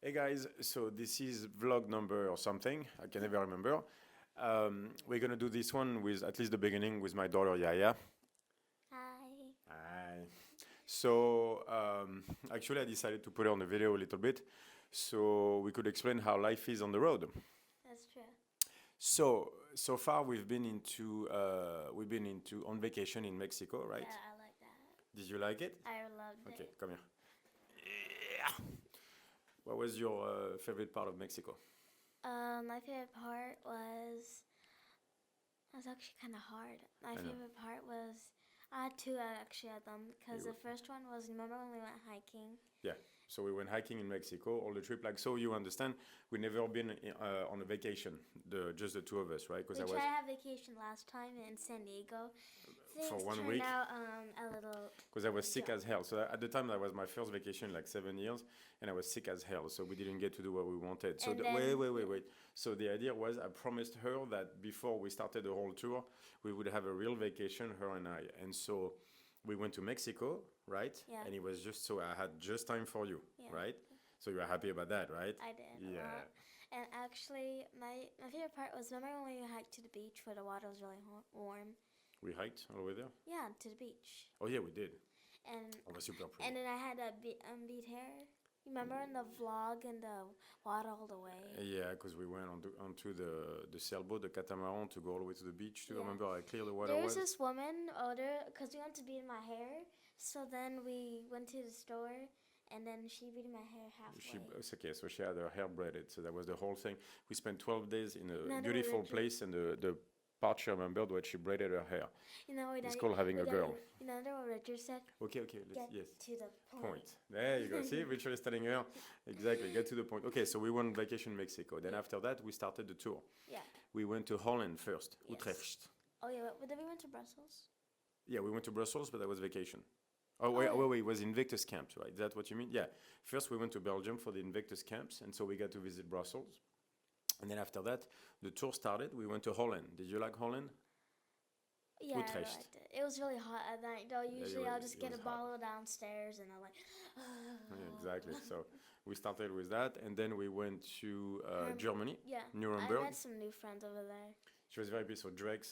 Hey guys, so this is vlog number or something, I can never remember. We're gonna do this one with at least the beginning with my daughter Yaya. Hi. Hi. So actually I decided to put her on the video a little bit so we could explain how life is on the road. That's true. So far we've been into on vacation in Mexico, right? Yeah, I like that. Did you like it? I loved Okay, it. come here. Yeah. What was your favorite part of Mexico? My favorite part was actually kind of hard. My I know. favorite part was I had two actually of them because You, the first one was remember when we went hiking. yeah. So we went hiking in Mexico all the trip. Like, so you understand, we never been on a vacation, just the two of us, right? Because We I was tried to have vacation last time in San Diego. for Things 1 week. turned out a little. Because I was sick Yeah. as hell. So at the time, that was my first vacation, like 7 years, and I was sick as hell. So we didn't get to do what we wanted. So And wait. So the idea was, I promised her that before we started the whole tour, we would have a real vacation, her and I. And so we went to Mexico, right? Yeah. And it was just so I had just time for you, Yeah. right? So you are happy about that, right? I did. Yeah. A lot. And actually, my favorite part was remember when we hiked to the beach where the water was really warm. We hiked all the way there. Yeah, to the beach. Oh yeah, we did. And It was super pretty. and then I had a beat hair. You remember in the vlog and the water all the way? Yeah, because we went onto the sailboat, the catamaran, to go all the way to the beach. Do you Yeah. remember how clear the water There was? was this woman older because we wanted to beat my hair. So then we went to the store and then she beat my hair halfway. It's okay, so she had her hair braided. So that was the whole thing. We spent 12 days in a No, beautiful Richard. place, and the part she remembered when she braided her hair. You know what It's called having a girl. You know what Richard said? Okay, Get yes. to the point. Point. There you go. See, Richard is telling her. Exactly, get to the point. Okay, so we went on vacation in Mexico. Then after that, we started the tour. Yeah. We went to Holland first, Yes. Utrecht. Oh yeah, but then we went to Brussels. Yeah, we went to Brussels, but that was vacation. yeah. Wait, it was Invictus camps, right? Is that what you mean? Yeah. First, we went to Belgium for the Invictus camps, and so we got to visit Brussels. And then after that, the tour started. We went to Holland. Did you like Holland? Yeah, I Utrecht. liked it. It was really hot at night though. Usually I'll just it get was a hot. bottle downstairs and I'm like, Yeah, exactly. So we started with that, and then we went to Germany, yeah. Nuremberg. I met some new friends over there. She was very happy. So Drake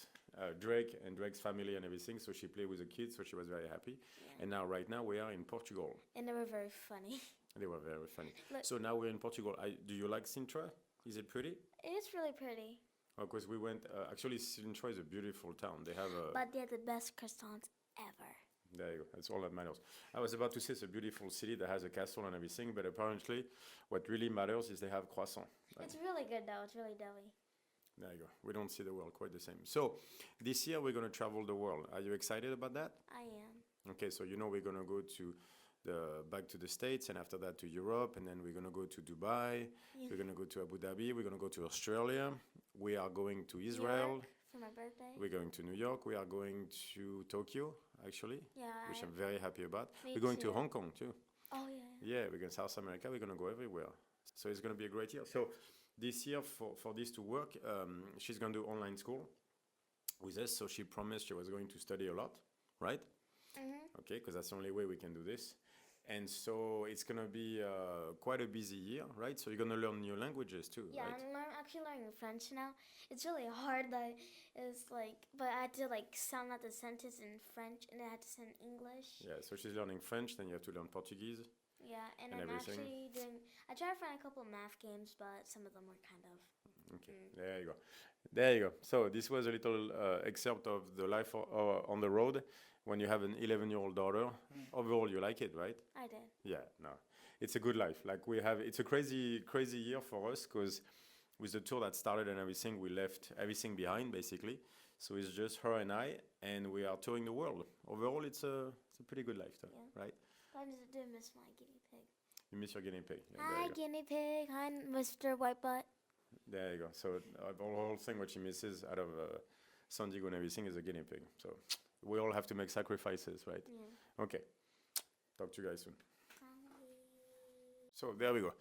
and Drake's family and everything. So she played with the kids, so she was very happy. Yeah. And now, right now, we are in Portugal. And they were very funny. They were very funny. Look. So now we're in Portugal. Do you like Sintra? Is it pretty? It's really pretty. Because we went. Actually, Sintra is a beautiful town. They have a. But they had the best croissants ever. There you go. That's all that matters. I was about to say it's a beautiful city that has a castle and everything, but apparently, what really matters is they have croissant. It's really good though. It's really doughy. There you go. We don't see the world quite the same. So, this year we're going to travel the world. Are you excited about that? I am. Okay, so we're going to go to back to the States, and after that to Europe, and then we're going to go to Dubai. Yeah. We're going to go to Abu Dhabi. We're going to go to Australia. We are going to New Israel. York for my birthday. We're going to New York. We are going to Tokyo, actually, Yeah. which I'm very happy about. Me We're going too. to Hong Kong too. Oh yeah. Yeah, we're going to South America. We're going to go everywhere. So it's going to be a great year. So this year, for this to work, she's going to do online school with us. So she promised she was going to study a lot, right? Mhm. Okay, because that's the only way we can do this. And so it's going to be quite a busy year, right? So you're going to learn new languages too, Yeah, right? I'm actually learning French now. It's really hard. But I had to like sound out the sentence in French, and I had to sound English. Yeah, so she's learning French, then you have to learn Portuguese. Yeah, and And I'm everything. actually doing. I tried to find a couple of math games, but some of them were kind of. Okay, there you go. There you go. So this was a little excerpt of the life on the road when you have an 11-year-old daughter. Overall, you like it, right? I did. Yeah, no, it's a good life. Like it's a crazy year for us because with the tour that started and everything, we left everything behind basically. So it's just her and I, and we are touring the world. Overall, it's a pretty good life, though, Yeah. right? I just did miss my guinea pig. You miss your guinea pig. Yeah, there Hi, you go. guinea pig. Hi, Mr. White Butt. There you go. So the whole thing what she misses out of San Diego and everything is a guinea pig. So we all have to make sacrifices, right? Yeah. Okay. Talk to you guys soon. So there we go.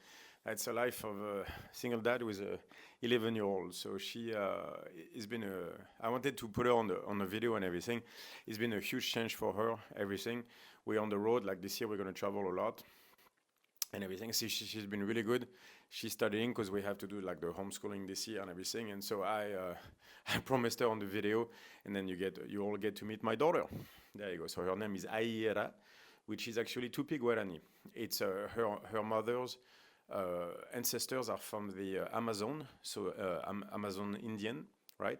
That's a life of a single dad with a 11-year-old. So she it's been I wanted to put her on the video and everything. It's been a huge change for her. Everything. We're on the road. Like this year, we're gonna travel a lot. and everything. So she's been really good. She's studying because we have to do like the homeschooling this year and everything. And so I promised her on the video, and then you all get to meet my daughter. There you go. So her name is Aiyra, which is actually Tupi Guarani. It's her mother's ancestors are from the Amazon, so Amazon Indian, right?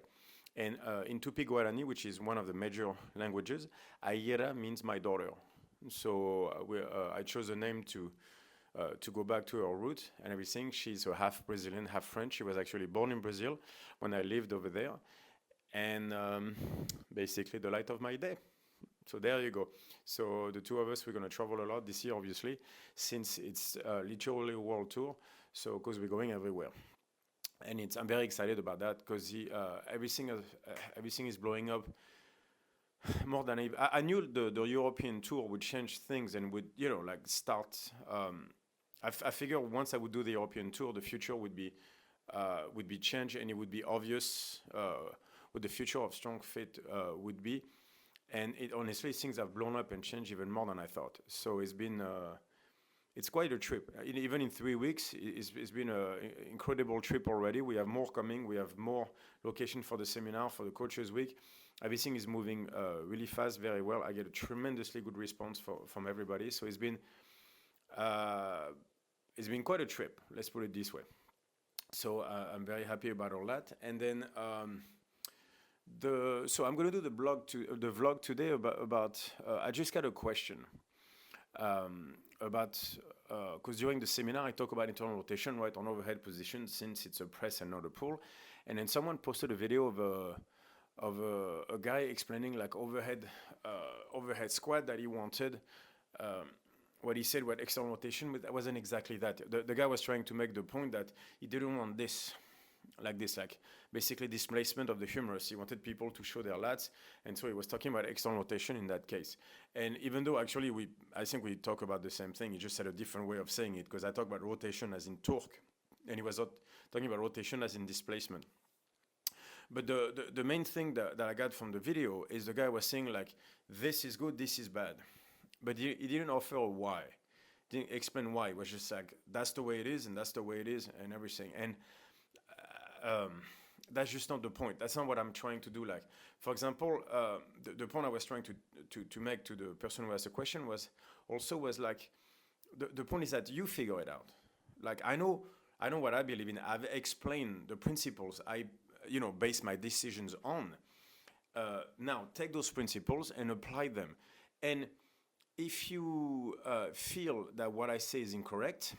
And in Tupi Guarani, which is one of the major languages, Aiyra means my daughter. So I chose a name to go back to her root and everything. She's a half Brazilian, half French. She was actually born in Brazil when I lived over there. And basically the light of my day. So there you go. So the two of us, we're going to travel a lot this year, obviously, since it's literally a world tour. So because we're going everywhere. And I'm very excited about that because everything is blowing up more than I knew the European tour would change things and would like start. I figure once I would do the European tour, the future would be changed and it would be obvious what the future of Strongfit would be. And honestly, things have blown up and changed even more than I thought. So it's quite a trip. Even in 3 weeks, it's been an incredible trip already. We have more coming. We have more location for the seminar, for the Coaches Week. Everything is moving really fast, very well. I get a tremendously good response from everybody. So it's been quite a trip. Let's put it this way. So I'm very happy about all that. And then so I'm going to do the vlog today about I just got a question about because during the seminar I talk about internal rotation, right, on overhead position since it's a press and not a pull, and then someone posted a video of a guy explaining like overhead squat that he wanted. What he said what external rotation, but that wasn't exactly that. The guy was trying to make the point that he didn't want this, like basically displacement of the humerus. He wanted people to show their lats, and so he was talking about external rotation in that case. And even though actually I think we talk about the same thing, he just had a different way of saying it, because I talk about rotation as in torque, and he was not talking about rotation as in displacement. But the main thing that I got from the video is the guy was saying like, this is good, this is bad. But he didn't offer a why. Didn't explain why. It was just like, that's the way it is, and that's the way it is, and everything. And that's just not the point. That's not what I'm trying to do. Like, for example, the point I was trying to make to the person who asked the question was like, the point is that you figure it out. Like, I know what I believe in. I've explained the principles I base my decisions on. Now, take those principles and apply them. And if you feel that what I say is incorrect,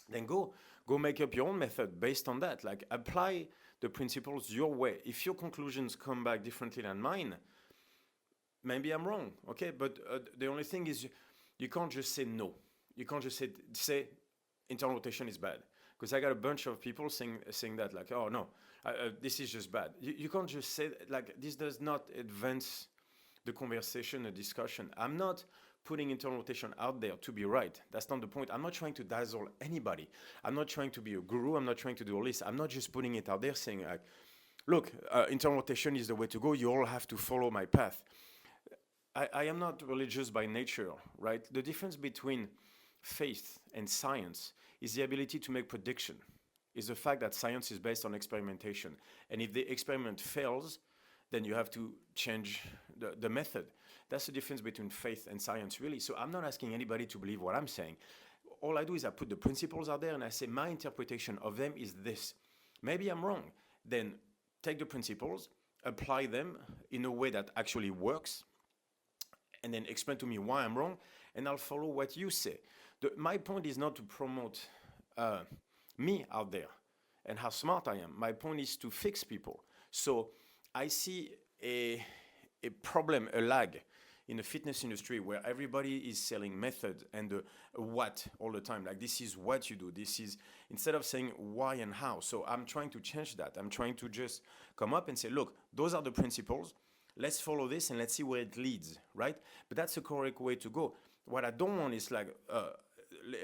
then go make up your own method based on that. Like, apply the principles your way. If your conclusions come back differently than mine, maybe I'm wrong, okay? But the only thing is you can't just say no. You can't just say internal rotation is bad. Because I got a bunch of people saying that, like, oh, no, this is just bad. You can't just say, like, this does not advance the conversation, the discussion. I'm not putting internal rotation out there to be right. That's not the point. I'm not trying to dazzle anybody. I'm not trying to be a guru. I'm not trying to do all this. I'm not just putting it out there saying, like, look, internal rotation is the way to go. You all have to follow my path. I am not religious by nature, right? The difference between faith and science is the ability to make prediction, is the fact that science is based on experimentation. And if the experiment fails, then you have to change the method. That's the difference between faith and science, really. So I'm not asking anybody to believe what I'm saying. All I do is I put the principles out there and I say my interpretation of them is this. Maybe I'm wrong. Then take the principles, apply them in a way that actually works, and then explain to me why I'm wrong, and I'll follow what you say. My point is not to promote me out there and how smart I am. My point is to fix people. So I see a problem, a lag in the fitness industry where everybody is selling method and what all the time. Like, this is what you do. This is, instead of saying why and how. So I'm trying to change that. I'm trying to just come up and say, look, those are the principles. Let's follow this and let's see where it leads, right? But that's the correct way to go. What I don't want is like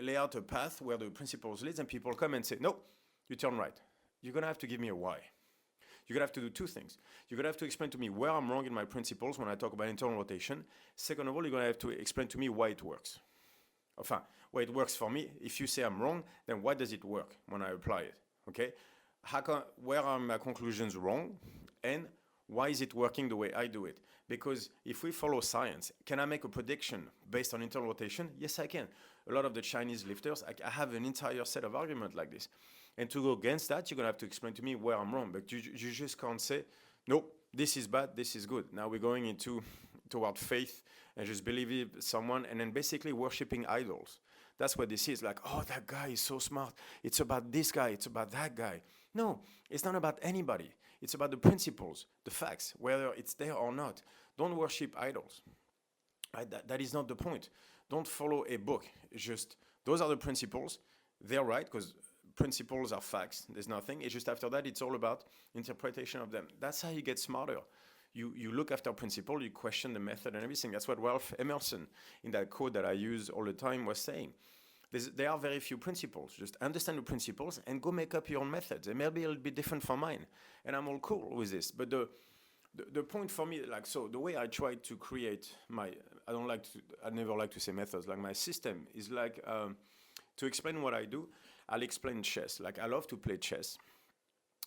lay out a path where the principles leads and people come and say, no, you turn right. You're going to have to give me a why. You're going to have to do two things. You're going to have to explain to me where I'm wrong in my principles when I talk about internal rotation. Second of all, you're going to have to explain to me why it works. Enfin, well, it works for me. If you say I'm wrong, then why does it work when I apply it? Okay? Where are my conclusions wrong? And why is it working the way I do it? Because if we follow science, can I make a prediction based on internal rotation? Yes, I can. A lot of the Chinese lifters, I have an entire set of arguments like this. And to go against that, you're going to have to explain to me where I'm wrong. But you just can't say, nope, this is bad, this is good. Now we're going toward faith and just believing someone and then basically worshipping idols. That's what this is. Like, oh, that guy is so smart. It's about this guy. It's about that guy. No, it's not about anybody. It's about the principles, the facts, whether it's there or not. Don't worship idols. Right? That is not the point. Don't follow a book. Just, those are the principles. They're right, because principles are facts. There's nothing. It's just after that, it's all about interpretation of them. That's how you get smarter. You look after principle, you question the method and everything. That's what Ralph Emerson, in that quote that I use all the time, was saying. There are very few principles. Just understand the principles and go make up your own methods. They may be a little bit different from mine, and I'm all cool with this. But the point for me, like, so the way I try to create my, I never like to say methods, like my system is like, to explain what I do, I'll explain chess. Like, I love to play chess.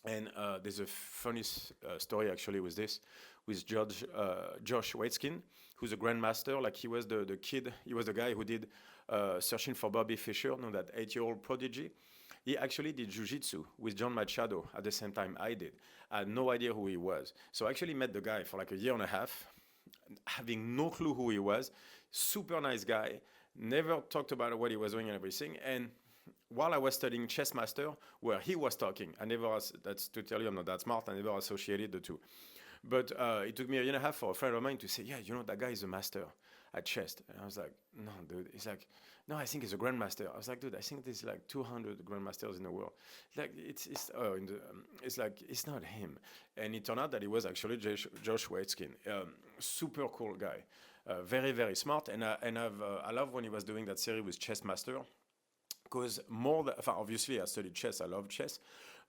And there's a funny story actually with this, with Josh Waitzkin, who's a grandmaster. Like, he was the kid, he was the guy who did Searching for Bobby Fischer, that 8-year-old prodigy. He actually did jiu-jitsu with John Machado at the same time I did. I had no idea who he was. So I actually met the guy for like a year and a half, having no clue who he was. Super nice guy, never talked about what he was doing and everything. And while I was studying Chess Master, where he was talking, that's to tell you I'm not that smart, I never associated the two. But it took me a year and a half for a friend of mine to say, yeah, that guy is a master at chess. And I was like, no, dude. He's like, no, I think he's a grandmaster. I was like, dude, I think there's like 200 grandmasters in the world. Like, it's like, it's not him. And it turned out that he was actually Josh Waitzkin. Super cool guy. Very, very smart. And I love when he was doing that series with Chess Master. Because obviously I studied chess, I love chess,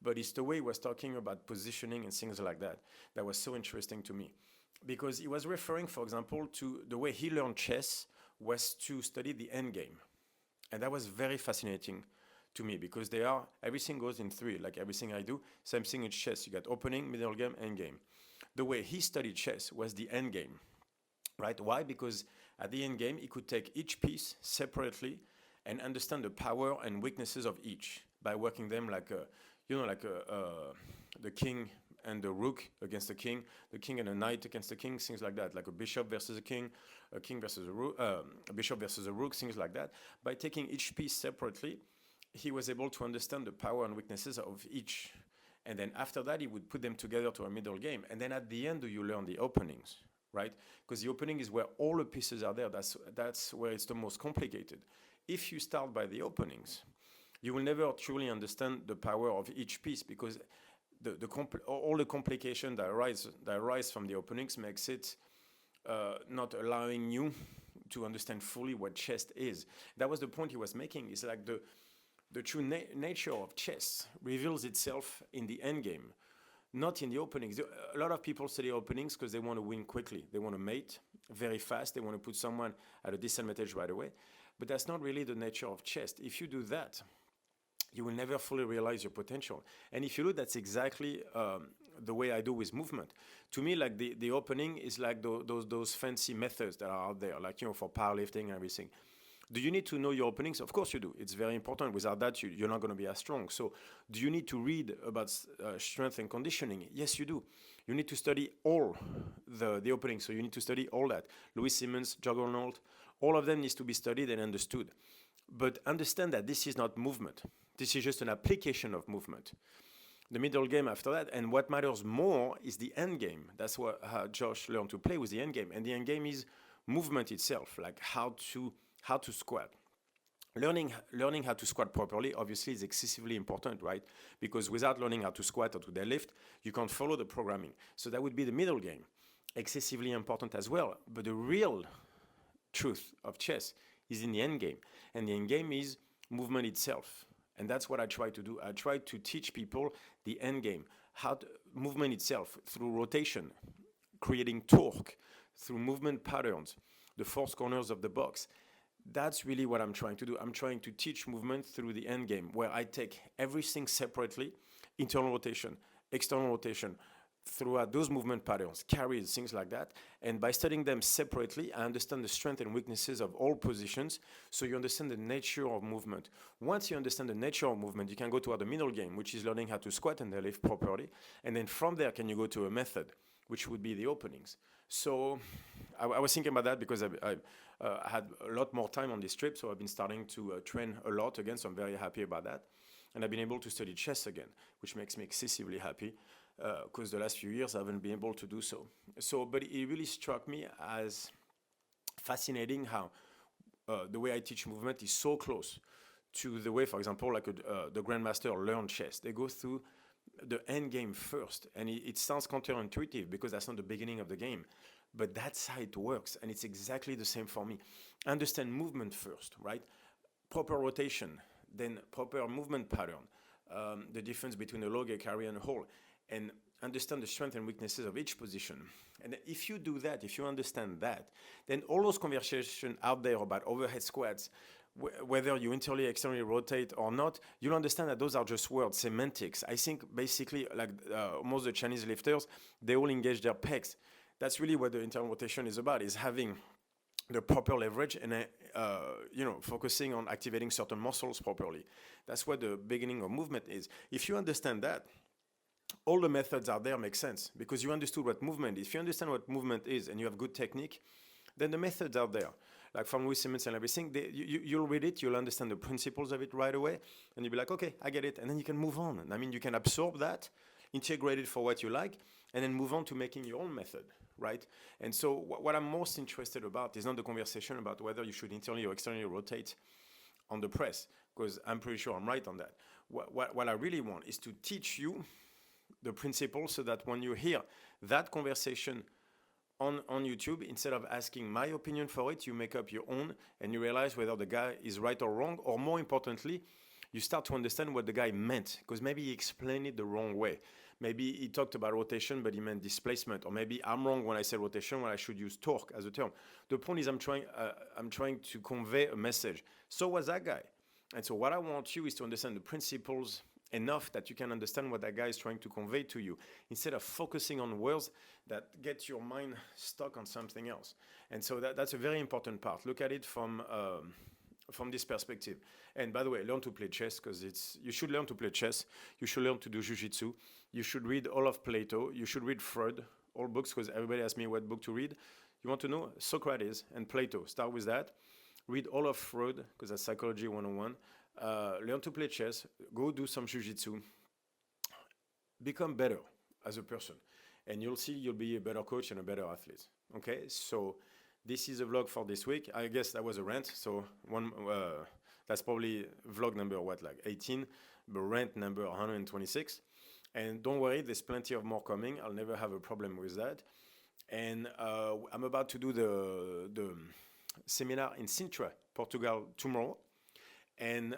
but it's the way he was talking about positioning and things like that that was so interesting to me. Because he was referring, for example, to the way he learned chess was to study the end game. And that was very fascinating to me because everything goes in three, like everything I do, same thing in chess. You got opening, middle game, end game. The way he studied chess was the end game, right? Why? Because at the end game, he could take each piece separately and understand the power and weaknesses of each by working them like the king and the rook against the king and a knight against the king, things like that, like a bishop versus a king versus a rook, a bishop versus a rook, things like that. By taking each piece separately, he was able to understand the power and weaknesses of each. And then after that, he would put them together to a middle game. And then at the end, you learn the openings, right? Because the opening is where all the pieces are there. That's where it's the most complicated. If you start by the openings, you will never truly understand the power of each piece because all the complications that arise from the openings makes it not allowing you to understand fully what chess is. That was the point he was making. It's like the true nature of chess reveals itself in the end game, not in the openings. A lot of people study openings because they want to win quickly. They want to mate very fast. They want to put someone at a disadvantage right away. But that's not really the nature of chess. If you do that, you will never fully realize your potential. And if you look, that's exactly the way I do with movement. To me, like the opening is like those fancy methods that are out there, like, for powerlifting and everything. Do you need to know your openings? Of course you do. It's very important. Without that, you're not going to be as strong. So do you need to read about strength and conditioning? Yes, you do. You need to study all the openings. So you need to study all that. Louis Simmons, Juggernaut, all of them needs to be studied and understood. But understand that this is not movement. This is just an application of movement. The middle game after that, and what matters more is the end game. That's how Josh learned to play with the end game. And the end game is movement itself, like how to squat. Learning how to squat properly, obviously, is excessively important, right? Because without learning how to squat or to deadlift, you can't follow the programming. So that would be the middle game. Excessively important as well. But the real truth of chess is in the end game. And the end game is movement itself. And that's what I try to do. I try to teach people the end game, movement itself through rotation, creating torque, through movement patterns, the four corners of the box. That's really what I'm trying to do. I'm trying to teach movement through the end game, where I take everything separately, internal rotation, external rotation, throughout those movement patterns, carries, things like that. And by studying them separately, I understand the strengths and weaknesses of all positions, so you understand the nature of movement. Once you understand the nature of movement, you can go toward the middle game, which is learning how to squat and deadlift properly. And then from there, can you go to a method, which would be the openings. So I was thinking about that because I had a lot more time on this trip, so I've been starting to train a lot again, so I'm very happy about that. And I've been able to study chess again, which makes me excessively happy because the last few years I haven't been able to do so. But it really struck me as fascinating how the way I teach movement is so close to the way, for example, like the grandmaster learn chess. They go through the end game first, and it sounds counterintuitive because that's not the beginning of the game, but that's how it works, and it's exactly the same for me. Understand movement first, right? Proper rotation, then proper movement pattern, the difference between a log, a carry, and a hold, and understand the strengths and weaknesses of each position. And if you do that, if you understand that, then all those conversations out there about overhead squats, whether you internally, externally rotate or not, you'll understand that those are just words, semantics. I think basically, like most of the Chinese lifters, they all engage their pecs. That's really what the internal rotation is about, is having the proper leverage and focusing on activating certain muscles properly. That's what the beginning of movement is. If you understand that, all the methods out there make sense because you understood what movement is. If you understand what movement is and you have good technique, then the methods out there, like from Louis Simmons and everything, you'll read it, you'll understand the principles of it right away, and you'll be like, okay, I get it, and then you can move on. And I mean, you can absorb that, integrate it for what you like, and then move on to making your own method, right? And so what I'm most interested about is not the conversation about whether you should internally or externally rotate on the press, because I'm pretty sure I'm right on that. What I really want is to teach you the principles so that when you hear that conversation on YouTube, instead of asking my opinion for it, you make up your own and you realize whether the guy is right or wrong, or more importantly, you start to understand what the guy meant, because maybe he explained it the wrong way. Maybe he talked about rotation, but he meant displacement, or maybe I'm wrong when I say rotation, when I should use torque as a term. The point is I'm trying to convey a message. So was that guy. And so what I want you is to understand the principles enough that you can understand what that guy is trying to convey to you, instead of focusing on words that get your mind stuck on something else. And so that's a very important part. Look at it from this perspective. And by the way, learn to play chess, because you should learn to play chess. You should learn to do jiu-jitsu. You should read all of Plato. You should read Freud, all books, because everybody asks me what book to read. You want to know? Socrates and Plato. Start with that. Read all of Freud, because that's Psychology 101. Learn to play chess, go do some jiu-jitsu, become better as a person, and you'll see you'll be a better coach and a better athlete. Okay, so this is a vlog for this week. I guess that was a rant, so that's probably vlog number 18, but rant number 126. And don't worry, there's plenty of more coming. I'll never have a problem with that. And I'm about to do the seminar in Sintra, Portugal tomorrow. And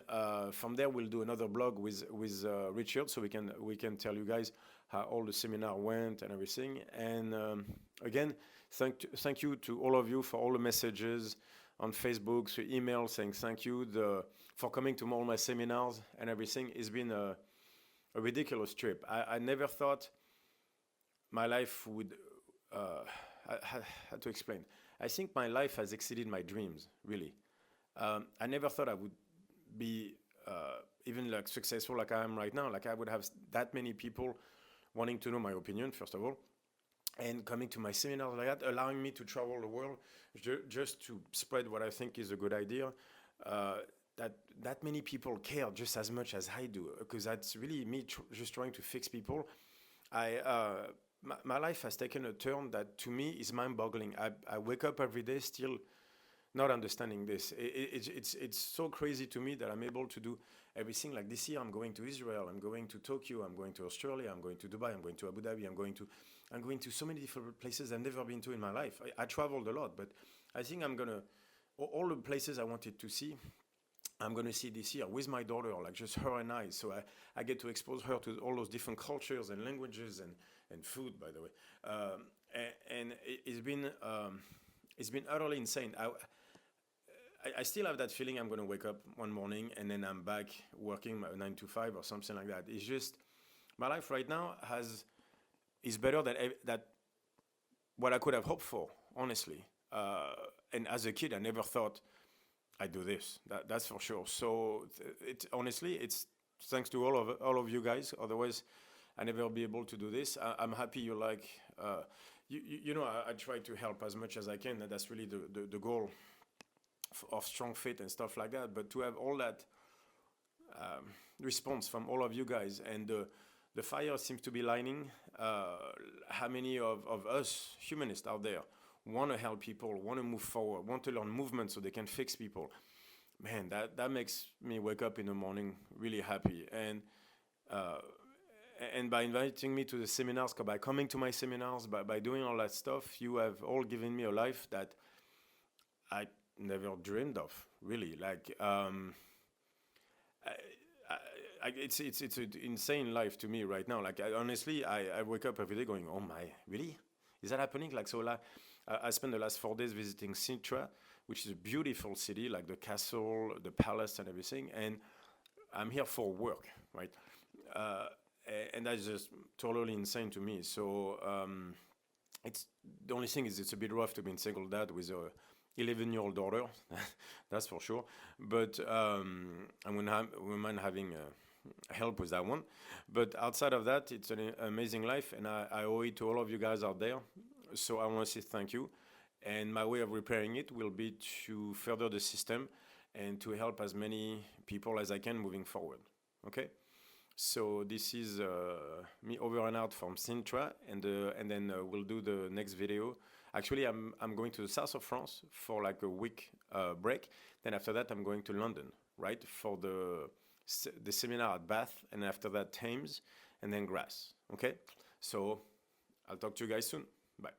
from there, we'll do another blog with Richard, so we can tell you guys how all the seminar went and everything. And again, thank you to all of you for all the messages on Facebook, through email, saying thank you for coming to all my seminars and everything. It's been a ridiculous trip. I never thought my life would. How to explain? I think my life has exceeded my dreams, really. I never thought I would be even like successful like I am right now. Like I would have that many people wanting to know my opinion, first of all, and coming to my seminars like that, allowing me to travel the world just to spread what I think is a good idea. That many people care just as much as I do, because that's really me just trying to fix people. My life has taken a turn that to me is mind-boggling. I wake up every day still not understanding this. It's so crazy to me that I'm able to do everything. Like this year, I'm going to Israel, I'm going to Tokyo, I'm going to Australia, I'm going to Dubai, I'm going to Abu Dhabi, I'm going to so many different places I've never been to in my life. I traveled a lot, but I think I'm gonna all the places I wanted to see, I'm going to see this year with my daughter, like just her and I. So I get to expose her to all those different cultures and languages and food, by the way. And it's been utterly insane. I still have that feeling I'm going to wake up one morning and then I'm back working my 9 to 5 or something like that. It's just my life right now is better than that what I could have hoped for, honestly. And as a kid, I never thought I'd do this. That's for sure. So honestly, it's thanks to all of you guys. Otherwise, I never be able to do this. I'm happy you like. You know, I try to help as much as I can. And that's really the goal of Strongfit and stuff like that. But to have all that response from all of you guys and the fire seems to be lighting. How many of us humanists out there want to help people, want to move forward, want to learn movement so they can fix people? Man, that makes me wake up in the morning really happy. And by inviting me to the seminars, by coming to my seminars, by doing all that stuff, you have all given me a life that I never dreamed of, really. Like, it's an insane life to me right now. Like, honestly, I wake up every day going, oh my, really? Is that happening? Like, so I spent the last 4 days visiting Sintra, which is a beautiful city, like the castle, the palace and everything. And I'm here for work, right? And that's just totally insane to me. So it's the only thing is it's a bit rough to be a single dad with a 11-year-old daughter, that's for sure. But I wouldn't mind having help with that one. But outside of that, it's an amazing life, and I owe it to all of you guys out there. So I want to say thank you. And my way of repairing it will be to further the system and to help as many people as I can moving forward. Okay? So this is me over and out from Sintra, and then we'll do the next video. Actually, I'm going to the south of France for like a week break. Then after that, I'm going to London, right, for the seminar at Bath, and after that Thames, and then Grasse. Okay, so I'll talk to you guys soon. Bye.